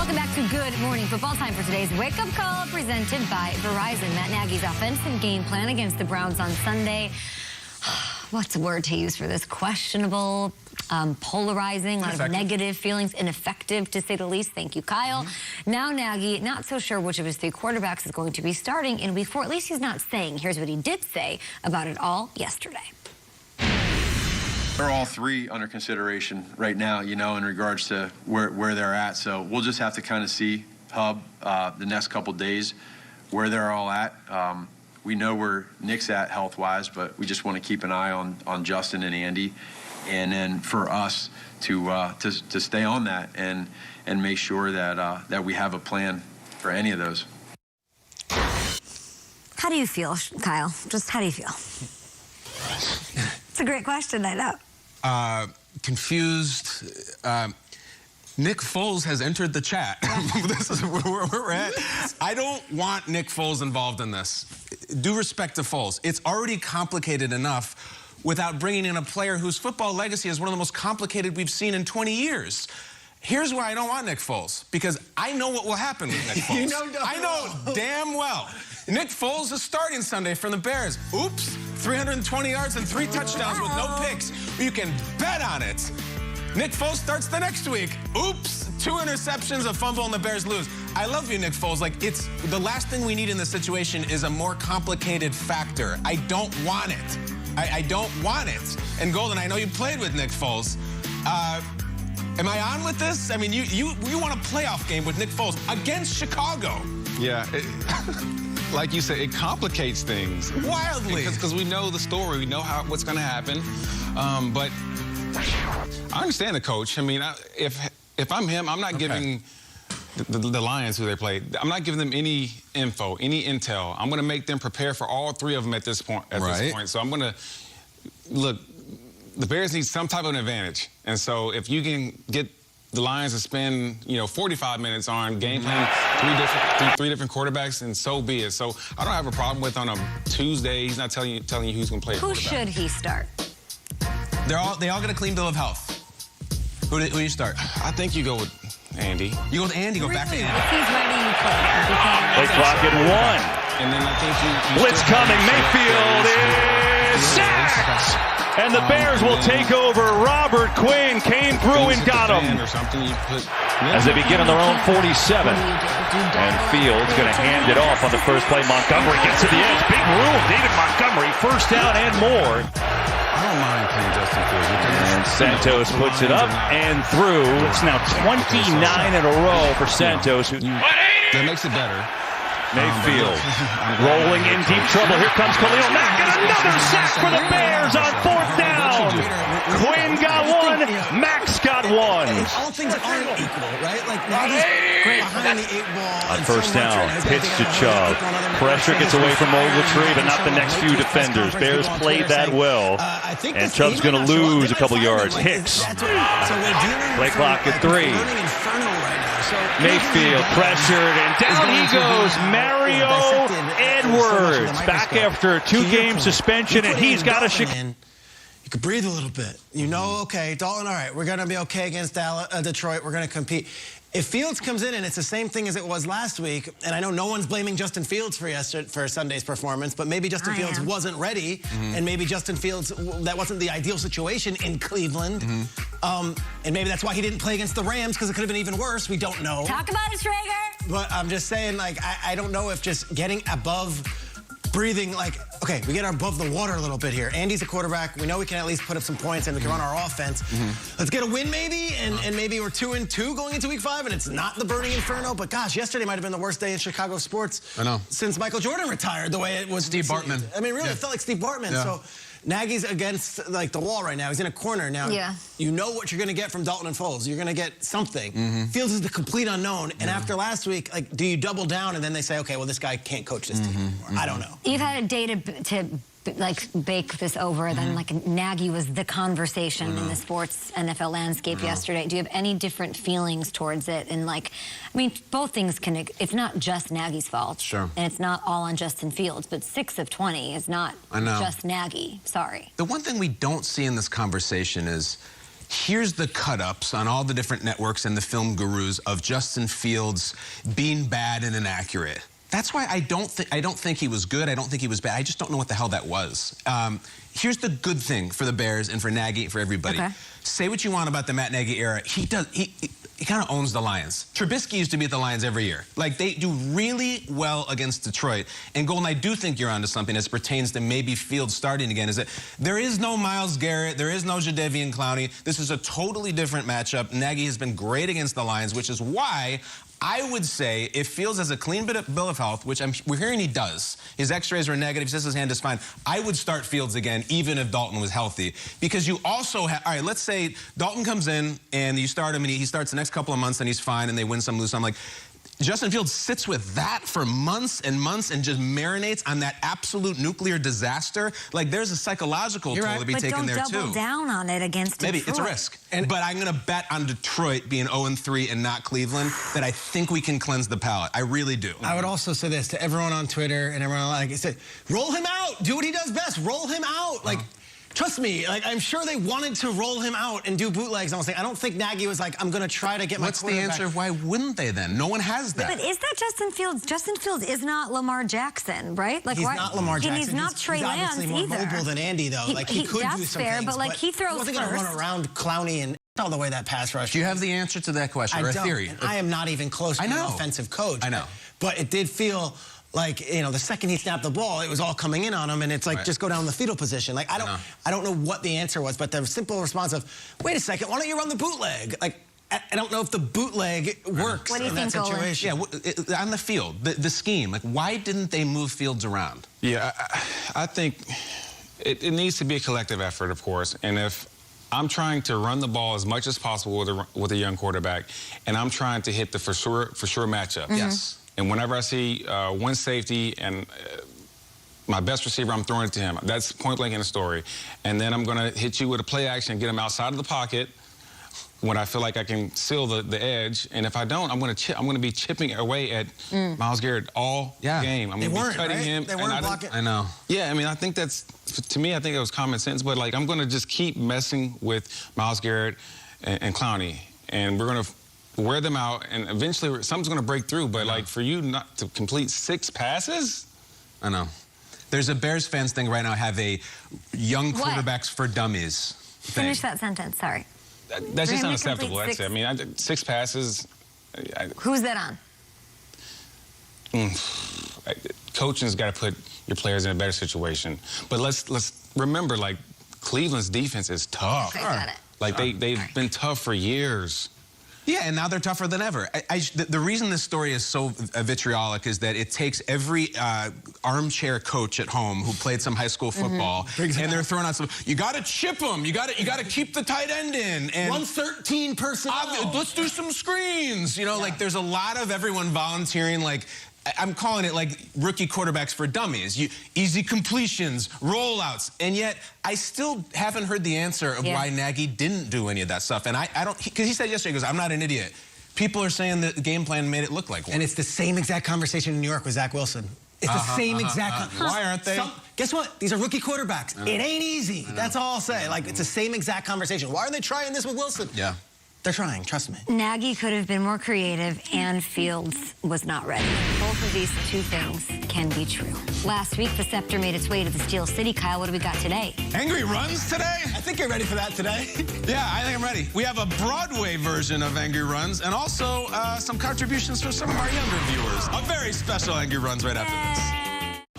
Welcome back to Good Morning Football. Time for today's wake-up call presented by Verizon. Matt Nagy's offensive game plan against the Browns on Sunday. What's a word to use for this? Questionable, polarizing, a lot of negative feelings, ineffective to say the least. Thank you, Kyle. Now Nagy, not so sure which of his three quarterbacks is going to be starting in week 4. At least he's not saying. Here's what he did say about it all yesterday. They're all three under consideration right now, you know, in regards to where they're at. So we'll just have to kind of see, the next couple days where they're all at. We know where Nick's at health-wise, but we just want to keep an eye on Justin and Andy. And then for us to stay on that and make sure that we have a plan for any of those. How do you feel, Kyle? Just how do you feel? It's a great question, I know. Confused. Nick Foles has entered the chat. This is where we're at. I don't want Nick Foles involved in this. Due respect to Foles, it's already complicated enough without bringing in a player whose football legacy is one of the most complicated we've seen in 20 years. Here's why I don't want Nick Foles, because I know what will happen with Nick Foles. I know damn well. Nick Foles is starting Sunday from the Bears. Oops, 320 yards and 3 touchdowns with no picks. You can bet on it. Nick Foles starts the next week. Oops, 2 interceptions, a fumble, and the Bears lose. I love you, Nick Foles. Like, it's the last thing we need in this situation is a more complicated factor. I don't want it. I don't want it. And Golden, I know you played with Nick Foles. Am I on with this? I mean, you want a playoff game with Nick Foles against Chicago. Yeah, like you said, it complicates things. Wildly. Because we know the story, we know what's going to happen. But I understand the coach. I mean, if I'm him, I'm not giving the Lions who they play, I'm not giving them any info, any intel. I'm going to make them prepare for all 3 of them at this point. So I'm going to, look, the Bears need some type of an advantage. And so if you can get the Lions to spend, 45 minutes on game plan, three different quarterbacks, and so be it. So I don't have a problem with on a Tuesday, he's not telling you who's going to play. Who should he start? They all get a clean bill of health. Who do you start? I think you go with Andy. You go with Andy, go back to Andy. If he's ready, you play. Play clock at 1. And then I think you Blitz coming. Mayfield is sacked. And the Bears will take over. Robert Quinn came through and got him. As they begin on their own 47. And Fields going to hand it off on the first play. Montgomery gets to the edge. Big room. David Montgomery, first down and more. I don't mind playing Justin Fields. And Santos puts it up and through. It's now 29 in a row for Santos. That makes it better. Mayfield rolling in deep trouble. Here comes Khalil Mack, and another sack for the Bears on 4th down. Quinn got 1. Max got 1. All things aren't equal, right? Like Nagy's behind the 8 ball. On first down, pitch to Chubb. Pressure gets away from Ogletree, but not the next few defenders. Bears played that well. And Chubb's going to lose a couple yards. Hicks. Play clock at 3. Mayfield pressured, and down he goes. Mario Edwards back after a 2-game suspension, and he's got a You could breathe a little bit. Okay, Dalton, all right, we're going to be okay against Detroit. We're going to compete. If Fields comes in and it's the same thing as it was last week, and I know no one's blaming Justin Fields for Sunday's performance, but maybe Justin Fields wasn't ready, and maybe Justin Fields, that wasn't the ideal situation in Cleveland, and maybe that's why he didn't play against the Rams, because it could have been even worse. We don't know. Talk about it, Traeger. But I'm just saying, like, I don't know if just getting above breathing, like, okay, we get above the water a little bit here. Andy's a quarterback. We know we can at least put up some points and we can run our offense. Let's get a win maybe, and maybe we're 2-2 going into week 5, and it's not the burning inferno. But gosh, yesterday might have been the worst day in Chicago sports since Michael Jordan retired, the way it was. Steve Bartman. I mean, really, it felt like Steve Bartman. So Nagy's against, like, the wall right now. He's in a corner now. You know what you're going to get from Dalton and Foles. You're going to get something. Fields is the complete unknown. And after last week, like, do you double down and then they say, okay, well, this guy can't coach this team anymore? I don't know. You've had a day to like bake this over, then like Nagy was the conversation in the sports NFL landscape yesterday. Do you have any different feelings towards it? And like, I mean, both things can, it's not just Nagy's fault. Sure. And it's not all on Justin Fields, but 6 of 20 is not just Nagy. Sorry. The one thing we don't see in this conversation is here's the cut-ups on all the different networks and the film gurus of Justin Fields being bad and inaccurate. That's why I don't think he was good. I don't think he was bad. I just don't know what the hell that was. Here's the good thing for the Bears and for Nagy and for everybody. Okay. Say what you want about the Matt Nagy era. He kind of owns the Lions. Trubisky used to be at the Lions every year. Like, they do really well against Detroit. And Golden, I do think you're onto something as pertains to maybe Fields starting again, is that there is no Myles Garrett, there is no Jadeveon Clowney. This is a totally different matchup. Nagy has been great against the Lions, which is why I would say if Fields has a clean bill of health, which we're hearing he does, his x-rays were negative, he says his hand is fine, I would start Fields again, even if Dalton was healthy. Because you also have, all right, let's say Dalton comes in and you start him and he starts the next couple of months and he's fine and they win some, lose some. Like, Justin Fields sits with that for months and months and just marinates on that absolute nuclear disaster. Like, there's a psychological toll to be taken there, too. But don't double down on it against Detroit. Maybe, it's a risk. But I'm going to bet on Detroit being 0-3 and not Cleveland that I think we can cleanse the palate. I really do. I would also say this to everyone on Twitter and everyone, like I said, roll him out. Do what he does best. Roll him out. Like, trust me, like, I'm sure they wanted to roll him out and do bootlegs. I don't think Nagy was like, I'm going to try to get my quarterback. What's the answer? Why wouldn't they then? No one has that. But is that Justin Fields? Justin Fields is not Lamar Jackson, right? Like, he's not Lamar Jackson. And he's not Trey Lance obviously more mobile than Andy, though. Like, he could do some things, but, like, he throws he wasn't going to run around Clowney and all the way that pass rush. Do you have the answer to that question, or a theory? And I am not even close to an offensive coach. I know. But it did feel like, you know, the second he snapped the ball, it was all coming in on him, and it's like, just go down the fetal position. Like, I don't know what the answer was, but the simple response of, wait a second, why don't you run the bootleg? Like, I don't know if the bootleg works in that situation. Yeah, on the field, the scheme, like, why didn't they move Fields around? Yeah, I think it needs to be a collective effort, of course, and if I'm trying to run the ball as much as possible with a young quarterback, and I'm trying to hit the for sure matchup. Yes. And whenever I see one safety and my best receiver, I'm throwing it to him. That's point blank in the story. And then I'm going to hit you with a play action, get him outside of the pocket when I feel like I can seal the edge. And if I don't, I'm going to be chipping away at Myles Garrett all game. I'm going to be cutting him. They weren't blocking. I know. Yeah, I mean, I think that's, to me, I think it was common sense. But, like, I'm going to just keep messing with Myles Garrett and Clowney. And we're going to wear them out, and eventually something's going to break through. But, like, for you not to complete 6 passes? I know. There's a Bears fans thing right now, have a young quarterbacks for dummies thing. Finish that sentence, sorry. That's just unacceptable. That's it. I mean, 6 passes. Who's that on? Coaching's got to put your players in a better situation. But let's remember, like, Cleveland's defense is tough. Okay, got it. Like, they've been tough for years. Yeah, and now they're tougher than ever. The reason this story is so vitriolic is that it takes every armchair coach at home who played some high school football, and they're throwing out some, you got to chip them, you got to keep the tight end in. And 113 personnel. Let's do some screens. You know, like, there's a lot of everyone volunteering, like, I'm calling it, like, rookie quarterbacks for dummies. Easy completions, rollouts, and yet I still haven't heard the answer of why Nagy didn't do any of that stuff. And I don't, because he said yesterday, he goes, I'm not an idiot. People are saying that the game plan made it look like one. And it's the same exact conversation in New York with Zach Wilson. It's the same exact. Why aren't they? Guess what? These are rookie quarterbacks. It ain't easy. That's all I'll say. Like, it's the same exact conversation. Why are they trying this with Wilson? Yeah. They're trying, trust me. Nagy could have been more creative, and Fields was not ready. Both of these two things can be true. Last week, the Scepter made its way to the Steel City. Kyle, what do we got today? Angry Runs today? I think you're ready for that today. Yeah, I think I'm ready. We have a Broadway version of Angry Runs, and also some contributions from some of our younger viewers. A very special Angry Runs right after this.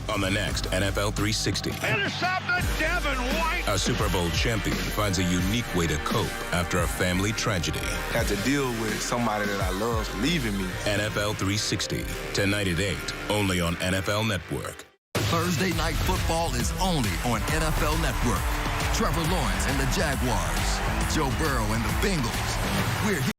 On the next NFL 360. Intercepted, Devin White. A Super Bowl champion finds a unique way to cope after a family tragedy. Had to deal with somebody that I love leaving me. NFL 360, tonight at 8, only on NFL Network. Thursday Night Football is only on NFL Network. Trevor Lawrence and the Jaguars. Joe Burrow and the Bengals. We're here.